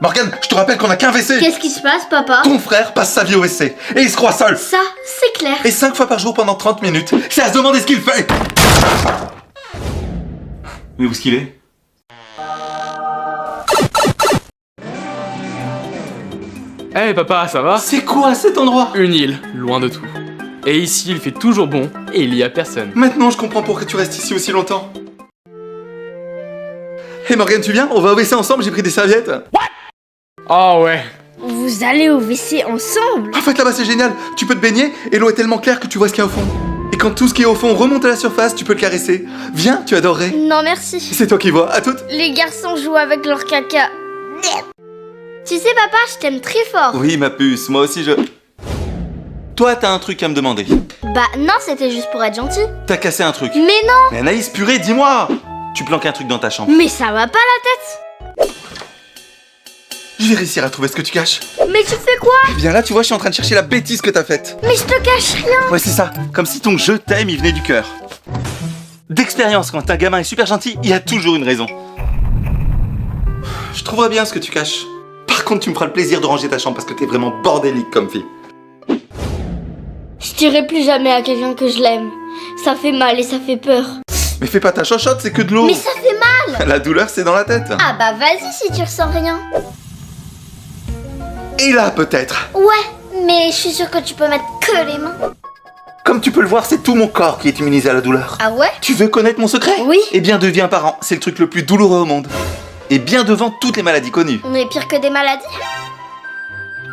Morgane, je te rappelle qu'on a qu'un WC. Qu'est-ce qui se passe, papa? Ton frère passe sa vie au WC et il se croit seul. Ça, c'est clair. Et 5 fois par jour pendant 30 minutes. C'est à se demander ce qu'il fait. Mais où est-ce qu'il est? Eh papa, ça va? C'est quoi cet endroit? Une île, loin de tout. Et ici, il fait toujours bon et il y a personne. Maintenant, je comprends pourquoi tu restes ici aussi longtemps. Hey Morgane, tu viens? On va au WC ensemble, j'ai pris des serviettes. Oh ouais. Vous allez au WC ensemble? En fait, là-bas, c'est génial. Tu peux te baigner et l'eau est tellement claire que tu vois ce qu'il y a au fond. Et quand tout ce qui est au fond remonte à la surface, tu peux le caresser. Viens, tu adorerais. Non, merci. C'est toi qui vois, à toutes. Les garçons jouent avec leur caca. Tu sais, papa, je t'aime très fort. Oui, ma puce, moi aussi je... Toi, t'as un truc à me demander. Bah non, c'était juste pour être gentil. T'as cassé un truc. Mais non. Mais Anaïs, purée, dis-moi. Tu planques un truc dans ta chambre. Mais ça va pas la tête. Je vais réussir à trouver ce que tu caches. Mais tu fais quoi? Viens là, tu vois, je suis en train de chercher la bêtise que t'as faite. Mais je te cache rien. Ouais, c'est ça. Comme si ton je t'aime, il venait du cœur. D'expérience, quand un gamin est super gentil, il y a toujours une raison. Je trouverai bien ce que tu caches. Par contre, tu me feras le plaisir de ranger ta chambre parce que t'es vraiment bordélique comme fille. Je dirai plus jamais à quelqu'un que je l'aime. Ça fait mal et ça fait peur. Mais fais pas ta chochotte, c'est que de l'eau. Mais ça fait mal. La douleur, c'est dans la tête. Ah bah vas-y si tu ressens rien. Et là, peut-être. Ouais, mais je suis sûre que tu peux mettre que les mains. Comme tu peux le voir, c'est tout mon corps qui est immunisé à la douleur. Ah ouais? Tu veux connaître mon secret? Oui. Eh bien, deviens parent. C'est le truc le plus douloureux au monde. Et bien devant toutes les maladies connues. On est pire que des maladies.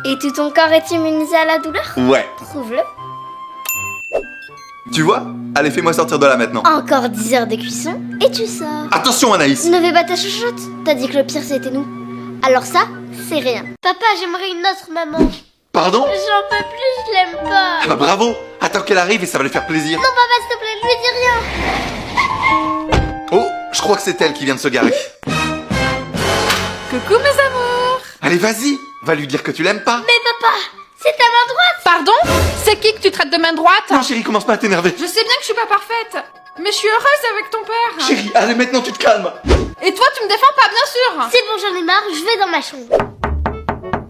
Et tout ton corps est immunisé à la douleur? Ouais. Prouve-le. Tu vois? Allez, fais-moi sortir de là maintenant. Encore 10 heures de cuisson et tu sors. Attention, Anaïs. Ne fais pas ta chouchoute. T'as dit que le pire c'était nous. Alors ça, c'est rien. Papa, j'aimerais une autre maman. Pardon? J'en peux plus, je l'aime pas. Ah bah bravo. Attends qu'elle arrive et ça va lui faire plaisir. Non, papa, s'il te plaît, je lui dis rien. Oh, je crois que c'est elle qui vient de se garer. Coucou mes amours. Allez, vas-y. Va lui dire que tu l'aimes pas. Mais papa, c'est ta main droite. Pardon? C'est qui que tu traites de main droite? Non, chérie, commence pas à t'énerver. Je sais bien que je suis pas parfaite, mais je suis heureuse avec ton père. Chérie, allez, maintenant tu te calmes. Et toi, tu me défends pas, bien sûr. C'est bon, j'en ai marre, je vais dans ma chambre.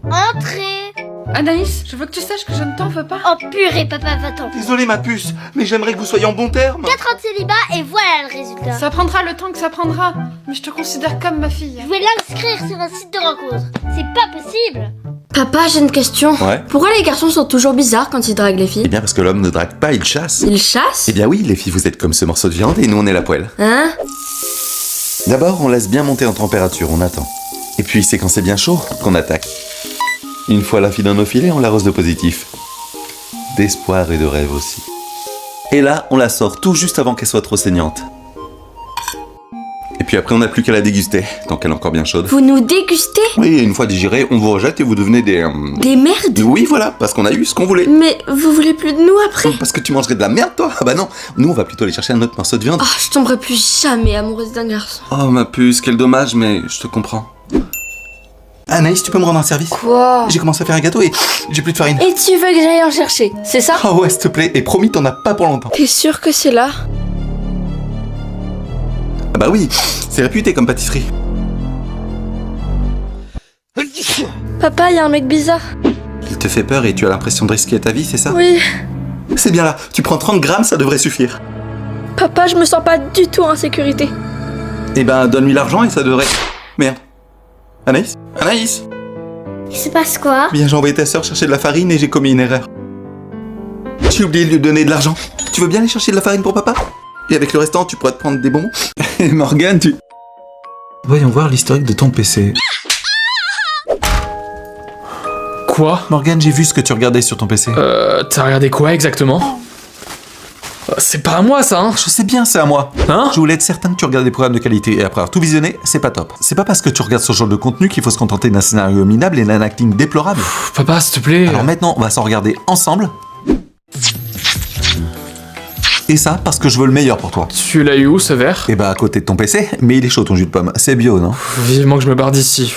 Entrez. Anaïs, je veux que tu saches que je ne t'en veux pas. Oh purée, papa, va-t'en. Désolé, ma puce, mais j'aimerais que vous soyez en bon terme. 4 ans de célibat et voilà le résultat. Ça prendra le temps que ça prendra, mais je te considère comme ma fille. Je vais l'inscrire sur un site de rencontre. C'est pas possible. Papa, j'ai une question. Ouais. Pourquoi les garçons sont toujours bizarres quand ils draguent les Eh filles? bien, parce que l'homme ne drague pas, il chasse. Ils chassent? Eh bien oui, les filles, vous êtes comme ce morceau de viande et nous, on est la poêle. Hein? D'abord, on laisse bien monter en température, on attend. Et puis, c'est quand c'est bien chaud qu'on attaque. Une fois la fille dans nos filets, on l'arrose de positif. D'espoir et de rêve aussi. Et là, on la sort tout juste avant qu'elle soit trop saignante. Et puis après, on n'a plus qu'à la déguster, tant qu'elle est encore bien chaude. Vous nous dégustez? Oui, et une fois digérée, on vous rejette et vous devenez des... Des merdes? Oui, voilà, parce qu'on a eu ce qu'on voulait. Mais vous voulez plus de nous après? Parce que tu mangerais de la merde, toi? Ah bah non, nous, on va plutôt aller chercher un autre morceau de viande. Oh, je tomberai plus jamais amoureuse d'un garçon. Oh, ma puce, quel dommage, mais je te comprends. Anaïs, tu peux me rendre un service? Quoi? J'ai commencé à faire un gâteau et j'ai plus de farine. Et tu veux que j'aille en chercher, c'est ça? Oh ouais, s'il te plaît, et promis, t'en as pas pour longtemps. T'es sûr que c'est là? Ah bah oui, c'est réputé comme pâtisserie. Papa, y a un mec bizarre. Il te fait peur et tu as l'impression de risquer ta vie, c'est ça? Oui. C'est bien là, tu prends 30 grammes, ça devrait suffire. Papa, je me sens pas du tout en sécurité. Eh ben, donne-lui l'argent et ça devrait... Merde. Anaïs? Anaïs? Il se passe quoi? Bien, j'ai envoyé ta sœur chercher de la farine et j'ai commis une erreur. J'ai oublié de lui donner de l'argent. Tu veux bien aller chercher de la farine pour papa? Et avec le restant, tu pourras te prendre des bonbons. Et Morgane, tu... Voyons voir l'historique de ton PC. Quoi? Morgane, j'ai vu ce que tu regardais sur ton PC. T'as regardé quoi exactement? C'est pas à moi ça, hein? Je sais bien, c'est à moi. Hein? Je voulais être certain que tu regardes des programmes de qualité et après avoir tout visionné, c'est pas top. C'est pas parce que tu regardes ce genre de contenu qu'il faut se contenter d'un scénario minable et d'un acting déplorable. Papa, s'il te plaît. Alors maintenant, on va s'en regarder ensemble. Et ça, parce que je veux le meilleur pour toi. Tu l'as eu où ce verre? Et bah à côté de ton PC, mais il est chaud ton jus de pomme. C'est bio, non? Vivement que je me barre d'ici.